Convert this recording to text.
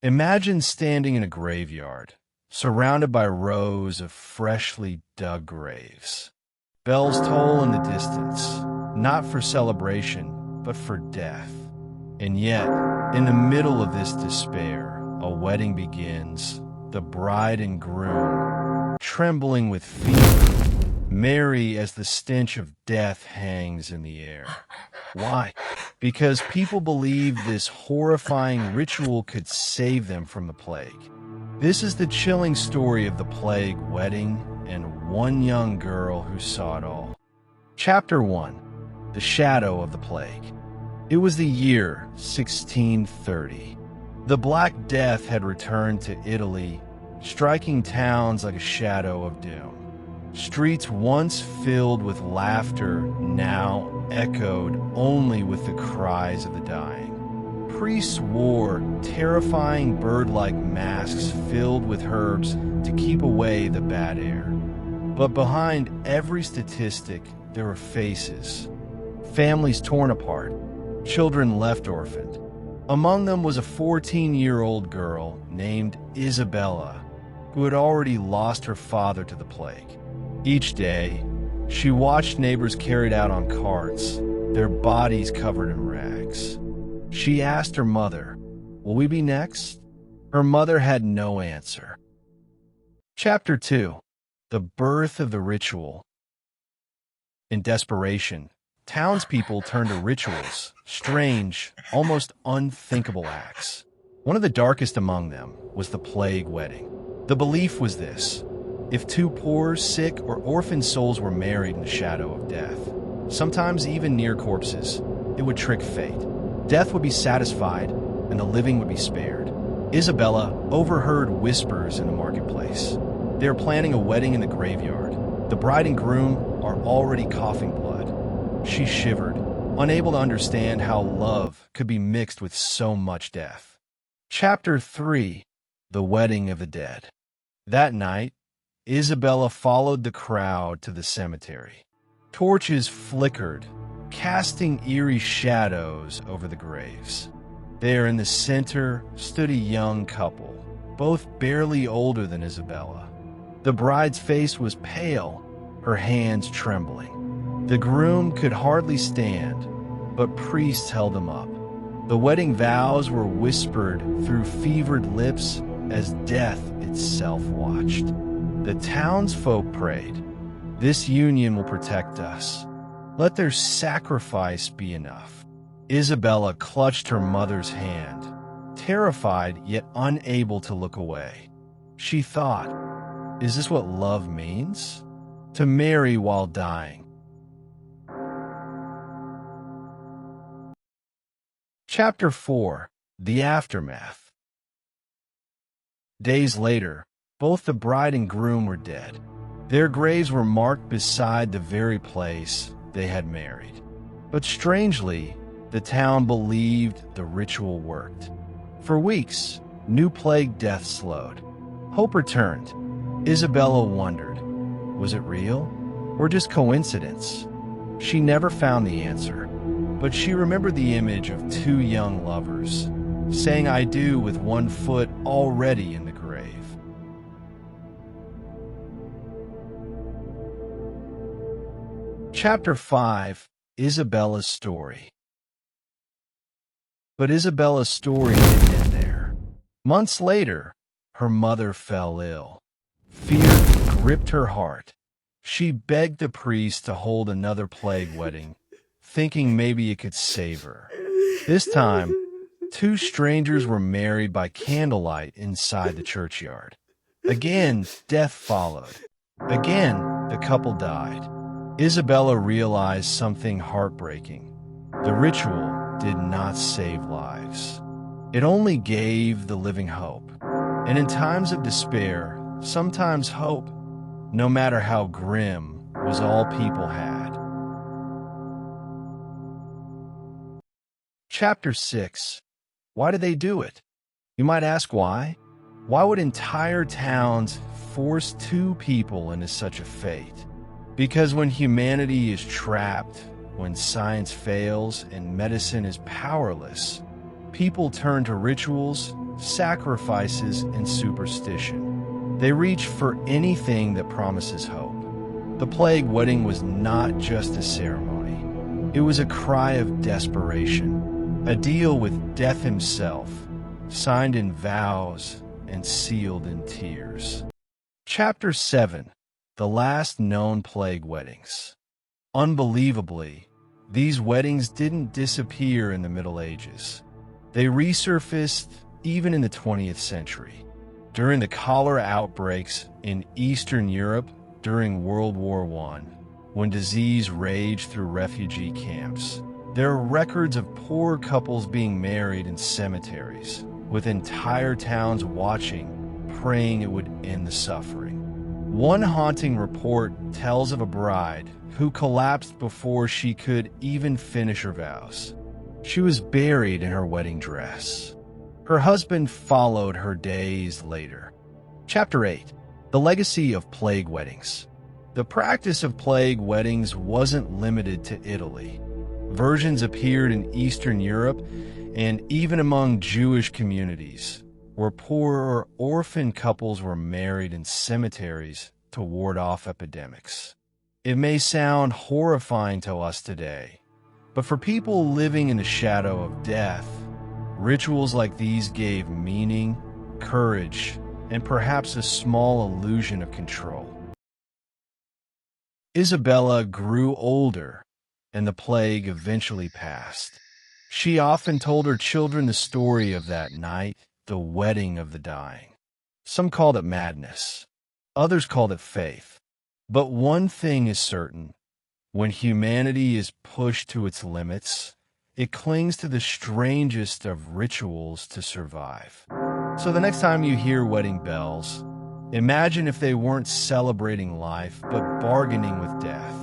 Imagine standing in a graveyard, surrounded by rows of freshly dug graves. Bells toll in the distance, not for celebration, but for death. And yet, in the middle of this despair, a wedding begins, the bride and groom, trembling with fear, merry as the stench of death hangs in the air. Why? Because people believe this horrifying ritual could save them from the plague. This is the chilling story of the plague wedding and one young girl who saw it all. Chapter 1. The Shadow of the Plague. It was the year 1630. The Black Death had returned to Italy, striking towns like a shadow of doom. Streets once filled with laughter now echoed only with the cries of the dying. Priests wore terrifying bird-like masks filled with herbs to keep away the bad air. But behind every statistic, there were faces. Families torn apart, children left orphaned. Among them was a 14-year-old girl named Isabella, who had already lost her father to the plague. Each day, she watched neighbors carried out on carts, their bodies covered in rags. She asked her mother, "Will we be next?" Her mother had no answer. Chapter 2. The Birth of the Ritual. In desperation, townspeople turned to rituals, strange, almost unthinkable acts. One of the darkest among them was the plague wedding. The belief was this: if two poor, sick, or orphan souls were married in the shadow of death, sometimes even near corpses, it would trick fate. Death would be satisfied, and the living would be spared. Isabella overheard whispers in the marketplace. They are planning a wedding in the graveyard. The bride and groom are already coughing blood. She shivered, unable to understand how love could be mixed with so much death. Chapter 3. The Wedding of the Dead. That night, Isabella followed the crowd to the cemetery. Torches flickered, casting eerie shadows over the graves. There in the center stood a young couple, both barely older than Isabella. The bride's face was pale, her hands trembling. The groom could hardly stand, but priests held him up. The wedding vows were whispered through fevered lips as death itself watched. The townsfolk prayed, "This union will protect us. Let their sacrifice be enough." Isabella clutched her mother's hand, terrified yet unable to look away. She thought, is this what love means? To marry while dying. Chapter 4. The Aftermath. Days later, both the bride and groom were dead. Their graves were marked beside the very place they had married. But strangely, the town believed the ritual worked. For weeks, new plague deaths slowed. Hope returned. Isabella wondered, was it real or just coincidence? She never found the answer, but she remembered the image of two young lovers, saying "I do" with one foot already in the grave. Chapter 5. Isabella's Story. But Isabella's story didn't end there. Months later, her mother fell ill. Fear gripped her heart. She begged the priest to hold another plague wedding, thinking maybe it could save her. This time, two strangers were married by candlelight inside the churchyard. Again, death followed. Again, the couple died. Isabella realized something heartbreaking. The ritual did not save lives. It only gave the living hope. And in times of despair, sometimes hope, no matter how grim, was all people had. Chapter 6. Why did they do it? You might ask why. Why would entire towns force two people into such a fate? Because when humanity is trapped, when science fails and medicine is powerless, people turn to rituals sacrifices, and superstition. They reach for anything that promises hope. The plague wedding was not just a ceremony. It was a cry of desperation, a deal with death himself, signed in vows and sealed in tears. Chapter 7. The Last Known Plague Weddings. Unbelievably, these weddings didn't disappear in the Middle Ages. They resurfaced even in the 20th century. During the cholera outbreaks in Eastern Europe during World War I, when disease raged through refugee camps, there are records of poor couples being married in cemeteries, with entire towns watching, praying it would end the suffering. One haunting report tells of a bride who collapsed before she could even finish her vows. She was buried in her wedding dress. Her husband followed her days later. Chapter 8. The Legacy of Plague Weddings. The practice of plague weddings wasn't limited to Italy. Versions appeared in Eastern Europe and even among Jewish communities, where poor or orphan couples were married in cemeteries to ward off epidemics. It may sound horrifying to us today, but for people living in the shadow of death, rituals like these gave meaning, courage, and perhaps a small illusion of control. Isabella grew older, and the plague eventually passed. She often told her children the story of that night, the wedding of the dying. Some called it madness. Others called it faith. But one thing is certain. When humanity is pushed to its limits, it clings to the strangest of rituals to survive. So the next time you hear wedding bells, imagine if they weren't celebrating life, but bargaining with death.